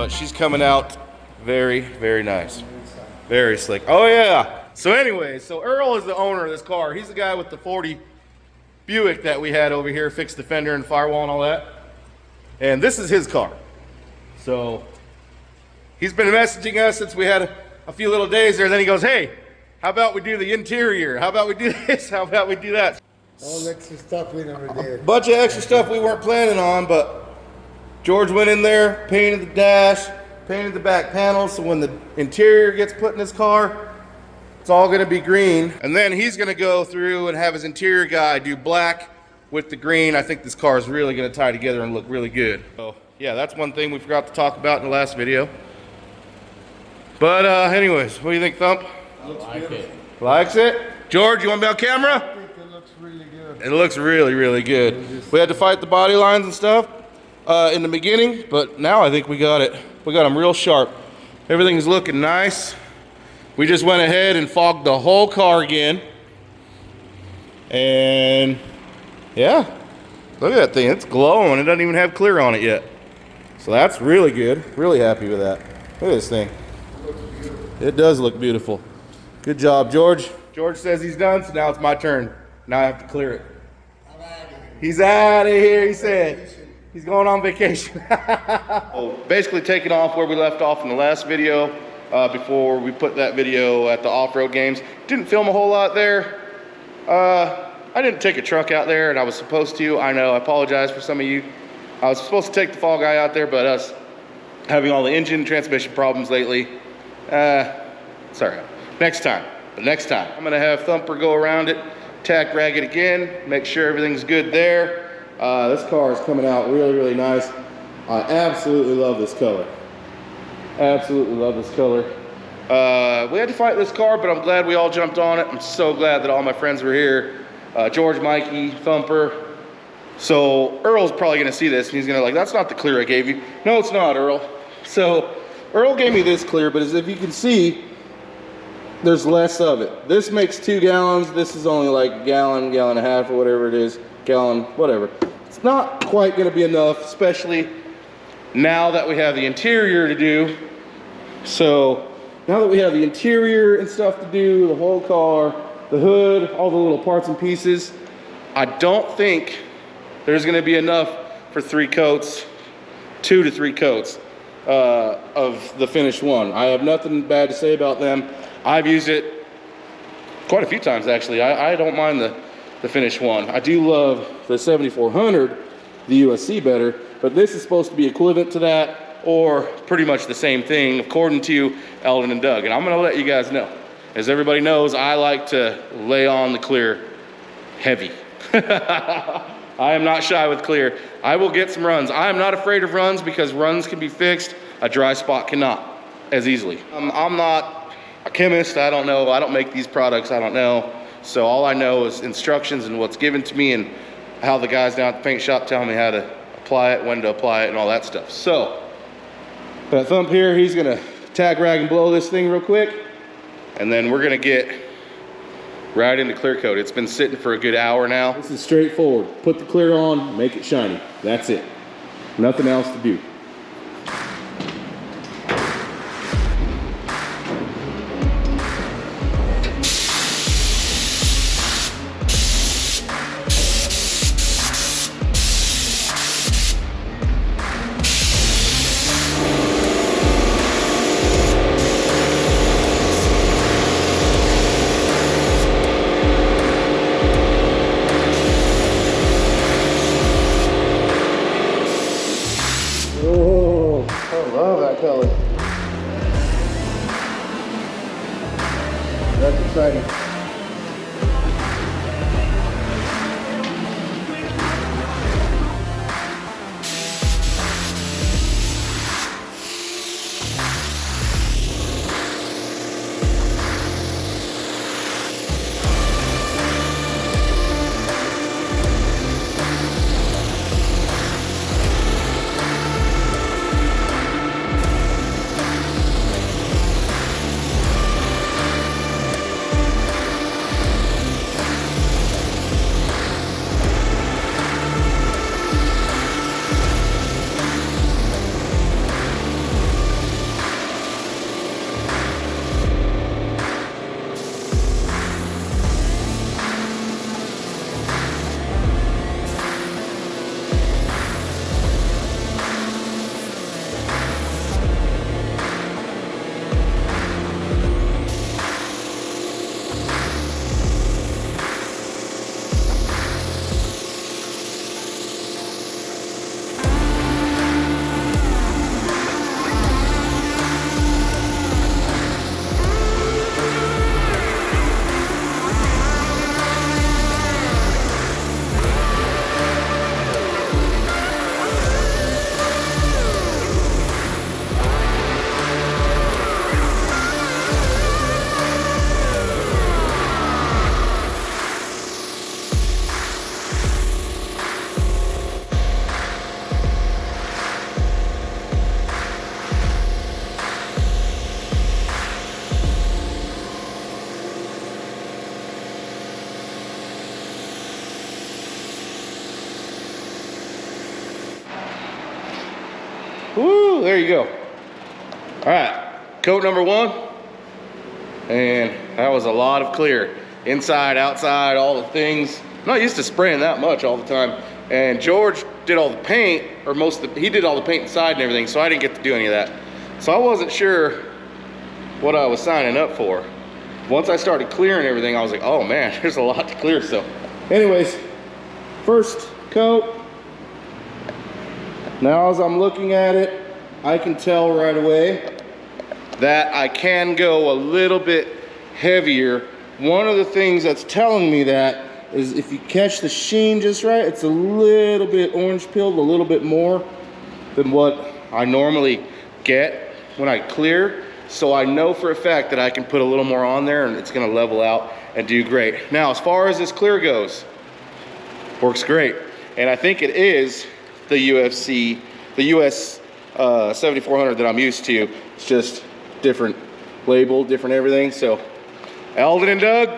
but she's coming out very, very nice. Very slick. Oh yeah. So anyway, so Earl is the owner of this car. He's the guy with the 40 Buick that we had over here, fixed the fender and firewall and all that. And this is his car. So he's been messaging us since we had a few little days there. And then he goes, hey, how about we do the interior? How about we do this? How about we do that? All extra stuff we never did. A bunch of extra stuff we weren't planning on, but George went in there, painted the dash, painted the back panels, so when the interior gets put in his car, it's all gonna be green. And then he's gonna go through and have his interior guy do black with the green. I think this car is really gonna tie together and look really good. So yeah, that's one thing we forgot to talk about in the last video. But anyways, what do you think, Thump? I like it. Likes it? George, you wanna be on camera? I think it looks really good. It looks really, really good. We had to fight the body lines and stuff in the beginning, but now I think we got it. We got them real sharp. Everything's looking nice. We just went ahead and fogged the whole car again. And yeah, look at that thing. It's glowing. It doesn't even have clear on it yet. So that's really good. Really happy with that. Look at this thing. It does look beautiful. Good job, George. George says he's done, so now it's my turn. Now I have to clear it. He's out of here, he said. He's going on vacation. Oh, basically taking off where we left off in the last video before we put that video at the off-road games. Didn't film a whole lot there. I didn't take a truck out there, and I was supposed to. I know, I apologize for some of you. I was supposed to take the fall guy out there, but us having all the engine and transmission problems lately, sorry, next time. But next time, I'm gonna have Thumper go around it, tack rag it again, make sure everything's good there. This car is coming out really, really nice. I absolutely love this color. Absolutely love this color. We had to fight this car, but I'm glad we all jumped on it. I'm so glad that all my friends were here. George, Mikey, Thumper. So Earl's probably gonna see this and he's gonna like, that's not the clear I gave you. No, it's not, Earl. So Earl gave me this clear, but as if you can see, there's less of it. This makes 2 gallons. This is only like a gallon, gallon and a half or whatever it is. Gallon, whatever. It's not quite gonna be enough, especially now that we have the interior to do. So now that we have the interior and stuff to do, the whole car, the hood, all the little parts and pieces, I don't think there's gonna be enough for 3 coats, 2 to 3 coats of the finished one. I have nothing bad to say about them. I've used it quite a few times actually. I don't mind the finished one. I do love the 7400, the USC better, but this is supposed to be equivalent to that or pretty much the same thing according to Eldon and Doug. And I'm gonna let you guys know. As everybody knows, I like to lay on the clear heavy. I am not shy with clear. I will get some runs. I am not afraid of runs because runs can be fixed. A dry spot cannot as easily. I'm not a chemist, I don't know. I don't make these products, I don't know. So all I know is instructions and what's given to me and how the guys down at the paint shop tell me how to apply it, when to apply it, and all that stuff. So, that Thump here, he's gonna tack rag and blow this thing real quick, and then we're gonna get right into clear coat. It's been sitting for a good hour now. This is straightforward. Put the clear on, make it shiny. That's it. Nothing else to do. Color. That's exciting. Woo, there you go. All right, coat number 1. And that was a lot of clear. Inside, outside, all the things. I'm not used to spraying that much all the time. And George did all the paint, or he did all the paint inside and everything, so I didn't get to do any of that. So I wasn't sure what I was signing up for. Once I started clearing everything, I was like, oh man, there's a lot to clear. So anyways, first coat. Now as I'm looking at it, I can tell right away that I can go a little bit heavier. One of the things that's telling me that is if you catch the sheen just right, it's a little bit orange pilled, a little bit more than what I normally get when I clear. So I know for a fact that I can put a little more on there and it's gonna level out and do great. Now, as far as this clear goes, works great. And I think it is the US 7400 that I'm used to. It's just different label, different everything. So Alden and Doug,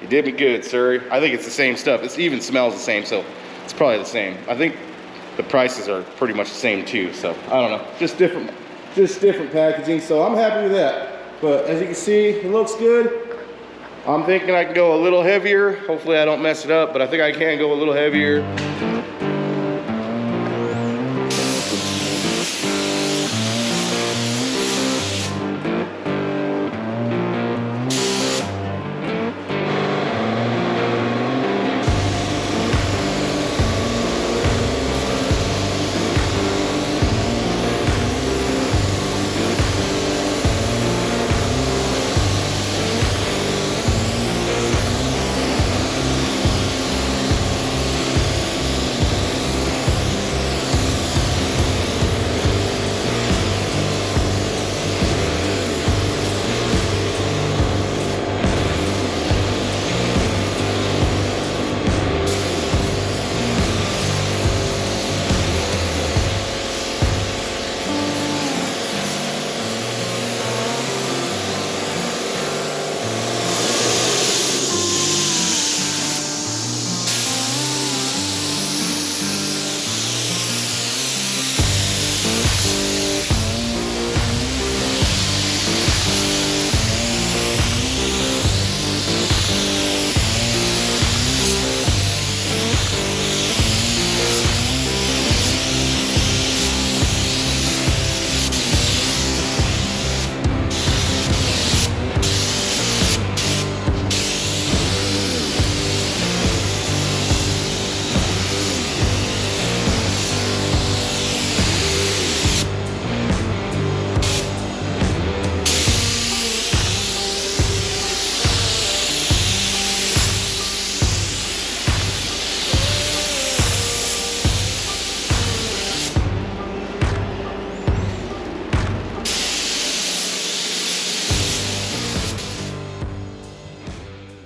you did me good, sir. I think it's the same stuff. It even smells the same, so it's probably the same. I think the prices are pretty much the same too, so I don't know. Just different packaging, so I'm happy with that. But as you can see, it looks good. I'm thinking I can go a little heavier. Hopefully I don't mess it up, but I think I can go a little heavier.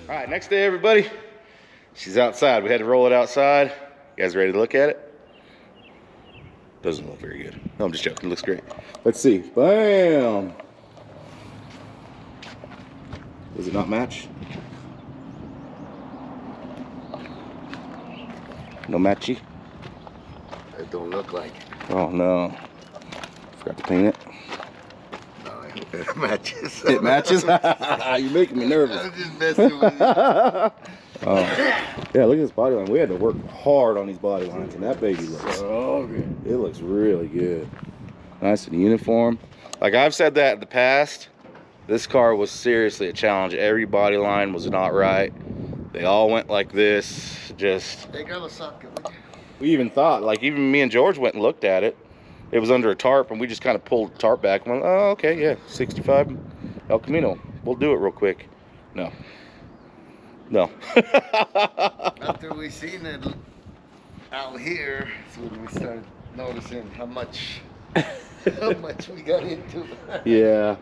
All right, next day, everybody. She's outside. We had to roll it outside. You guys ready to look at it? Doesn't look very good. No, I'm just joking. It looks great. Let's see. Bam. Does it not match? No matchy? It don't look like it. Oh, no. Forgot to paint it. No, I hope it matches. It matches? You're making me nervous. I'm just messing with you. Yeah, look at this body line. We had to work hard on these body lines, and that baby looks So good. It looks really good. Nice and uniform. Like I've said that in the past, this car was seriously a challenge. Every body line was not right. They all went like this. Just They got a socket with you. we even thought, like even me and George went and looked at it. It was under a tarp, and we just kind of pulled the tarp back and went, oh, okay, yeah, 65 El Camino. We'll do it real quick. No. No. After we seen it out here, that's when we started noticing how much we got into. Yeah.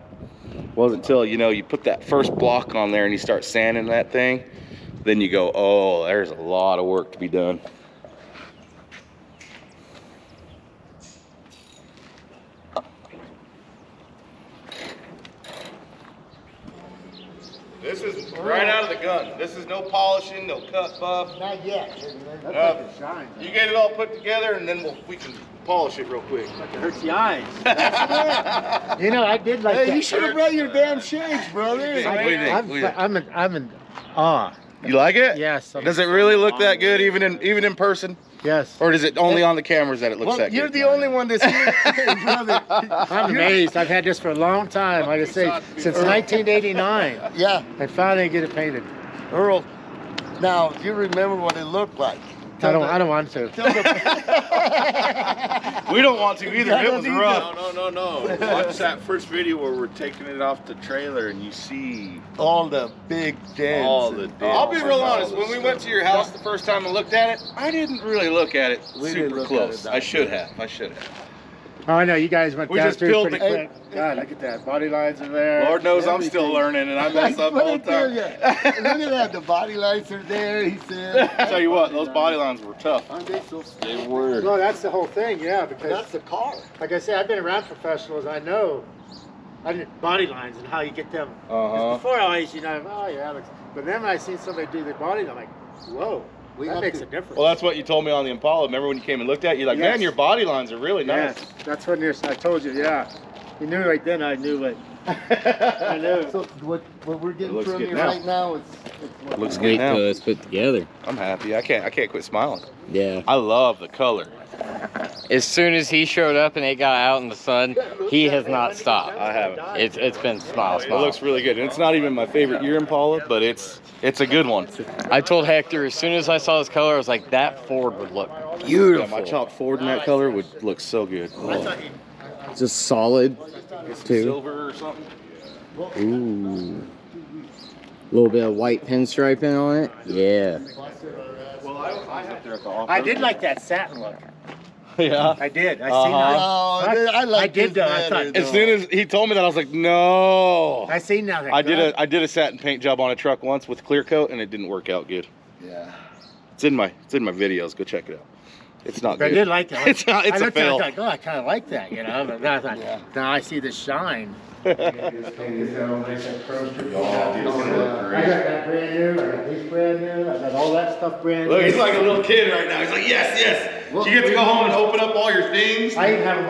Wasn't until, you know, you put that first block on there and you start sanding that thing, then you go, oh, there's a lot of work to be done. This is right out of the gun. This is no polishing, no cut buff. Not yet. That's You get it all put together, and then we can polish it real quick. It hurts the eyes. You know, I did like Hey, that. you should have brought your damn shades, brother. I'm in awe. You like it? Yes. Does it really look that good, even in person? Yes. Or is it only on the cameras that it looks that good? You're the only one that's here, brother. I'm amazed. I've had this for a long time. Like I say, since 1989. Yeah, I finally get it painted. Earl. Now, you remember what it looked like? I don't want to. We don't want to either. It was rough. No. Watch that first video where we're taking it off the trailer and you see All the big dents. all the dents. I'll be real and all honest. the When we stuff. went to your house the first time and looked at it, I didn't really look at it We didn't super look at close. it that I should good. have. I should have. Oh, I know. You guys went We down just through peeled pretty the- quick. God, look at that. Body lines are there. Lord knows I'm still learning and I mess up all the time. Look at that. The body lights are there, he said. I tell you what, those body lines were tough. Aren't they so They were. Well, that's the whole thing, yeah. Because, That's the car. like I said, I've been around professionals. I know body lines and how you get them. 'Cause Uh-huh. Before I always, oh yeah. But then when I seen somebody do their body, I'm like, whoa, We that have makes to- a difference. Well, that's what you told me on the Impala. Remember when you came and looked at it? You're like, Yes. man, your body lines are really nice. Yes, that's what I told you, yeah. You knew right then, I knew it. I knew. So what we're getting looks from good you now. right now is what Looks Wait good now. till it's put together. I'm happy. I can't quit smiling. Yeah. I love the color. As soon as he showed up and it got out in the sun, he has not stopped. I haven't. It's been smile, It smile. looks really good. And it's not even my favorite year Impala, but it's a good one. I told Hector as soon as I saw this color, I was like, that Ford would look Yeah, beautiful. my chopped Ford in that color would look so good. Just solid, too. Silver or something. Ooh. A little bit of white pinstriping on it. Yeah. I did like that satin look. Yeah. I did. I Uh-huh. seen that. Oh, I like I did this though. I better, thought. though. As soon as he told me that, I was like, no. I seen now that. I did a satin paint job on a truck once with clear coat, and it didn't work out good. Yeah. It's in my videos. Go check it out. It's not But I good. did like that. It's not. It's I a looked at it, fail. like, oh, I kind of like that, you know. But then I thought, now I see the shine. I got that brand new. I got these brand new. I got all that stuff brand new. Look, he's like a little kid right now. He's like, yes, yes. You get to go home and open up all your things. I even have a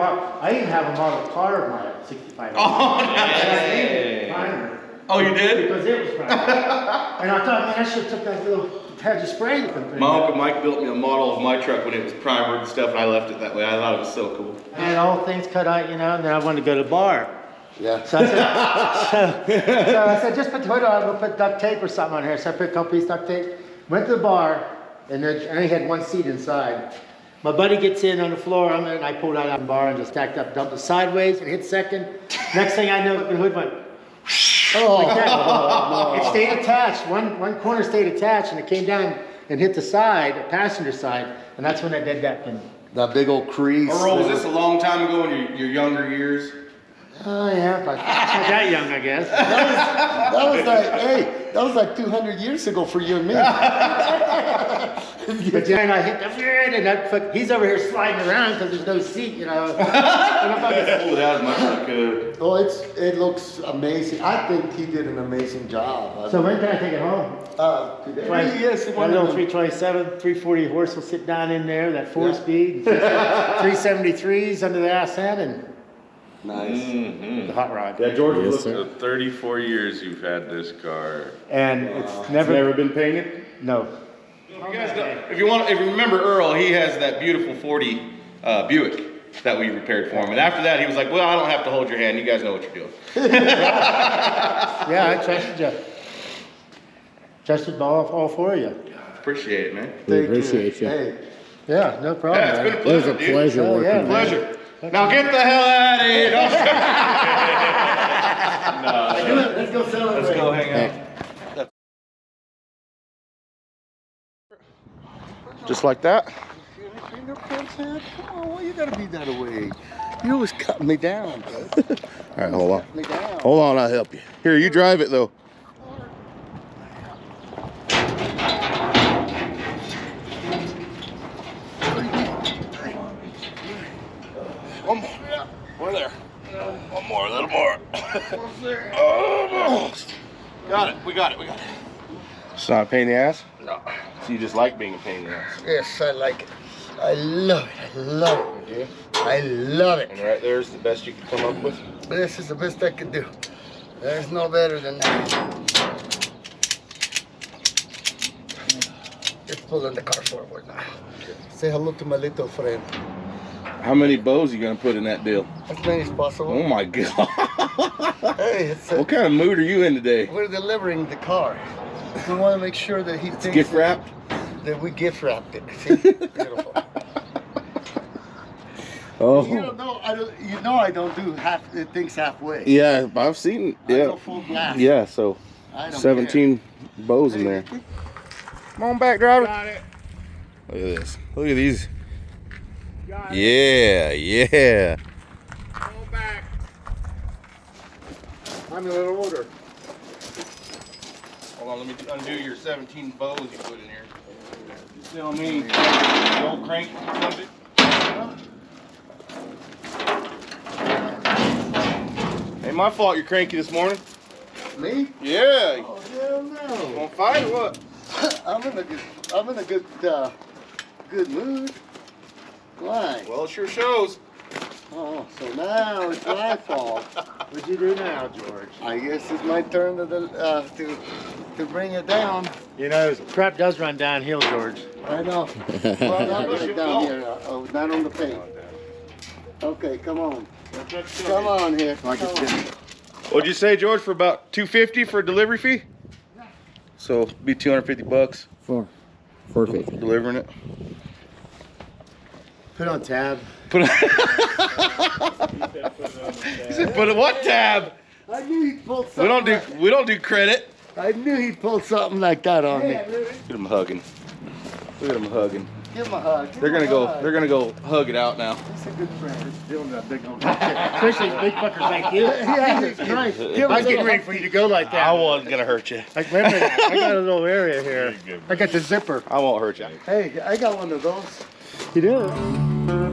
model car of my 65. Oh, nice. Oh, you did? Because it was primer. And I thought, man, I should have took that little, had the spray looking thing. My Uncle Mike built me a model of my truck when it was primered and stuff, and I left it that way. I thought it was so cool. And all things cut out, you know, and then I wanted to go to the bar. Yeah. So I said, just put the hood on, we'll put duct tape or something on here. So I put a couple pieces of duct tape, went to the bar, and then I only had one seat inside. My buddy gets in on the floor, and I pulled out of the bar and just stacked up, dumped it sideways and hit second. Next thing I know, the hood went like that. It stayed attached. One corner stayed attached, and it came down and hit the side, the passenger side, and that's when I did that thing. That big old crease. Earl, was this a long time ago in your younger years? Oh yeah, but not that young, I guess. That was like 200 years ago for you and me. But then I hit the and that he's over here sliding around because there's no seat, you know. And I'm Pull like, it out as much as I could. Oh, it looks amazing. I think he did an amazing job. so when can I take it home? Today, yes, One little 327, 340 horse will sit down in there, that 4-speed, 373s under the ass end, and nice. the hot rod. Yeah, George, Yes, look, sir. So 34 years you've had this car. And it's it's never, never been painted. no. You guys know, if you remember Earl, he has that beautiful 40 Buick that we repaired for him. And after that, he was like, well, I don't have to hold your hand. You guys know what you're doing. Yeah, I trusted you. Trusted all four of you. Appreciate it, man. We appreciate you. Hey, Yeah, no problem. Yeah, it's been a It pleasure, was a dude. pleasure Oh, working yeah, with you. Pleasure. Now get the hell out of here. Don't Let's go celebrate. Let's go hang out. Just like that. fingerprints, man? Come on, why you gotta be that way? You always cut me down, bud. All right, hold on. Cut me down. Hold on, I'll help you. Here, you drive it though. One more. We're there. One more, a little more. Almost. Got it. We got it. It's not a pain in the ass? No. So you just like being a pain in the ass? Yes, I like it. I love it. I love it. Yeah. I love it. And right there's the best you could come up with. This is the best I could do. There's no better than that. Just pulling the car forward now. Say hello to my little friend. How many bows are you gonna put in that deal? As many as possible. Oh my god. Hey, it's What kind of mood are you in today? we're delivering the car. We want to make sure that he thinks Gift wrapped? that we gift wrapped it. See? Beautiful. Oh. You don't know. I don't do things halfway. Yeah, I've seen. I Yeah. go full blast. Yeah. So I don't 17 bows in there. Come on back, driver. Got it. Look at this. Look at these. Got it. Yeah, yeah. Go back. I'm a little older. Hold on, let me undo your 17 bows you put in here. You see what I mean? The old crank funded. Ain't my fault you're cranky this morning. Me? Yeah. Oh hell You no. want to fight or what? I'm in a good mood. Why? Well, it sure shows. Oh, so now it's my fault. What'd you do now, George? I guess it's my turn to bring it down. You know, crap does run downhill, George. I know. Well, not right down here. Oh, not on the paint. Okay, come on. Come on here. Come on. What'd you say, George, for about $250 for a delivery fee? So be $250 450. delivering it. Put on tab. Put on. He said, "Put a what tab? I knew he'd pull something. We don't do credit." I knew he'd pull something like that on me. Look at him hugging. Look at him hugging. Give him a hug. They're gonna go hug it out now. He's a good friend. He's doing that big old. Especially big fuckers like you. Jesus Christ. I was getting ready for you to go like that. wasn't gonna hurt you. Like, remember, I got a little area here. I got the zipper. I won't hurt you. Hey, I got one of those. You do?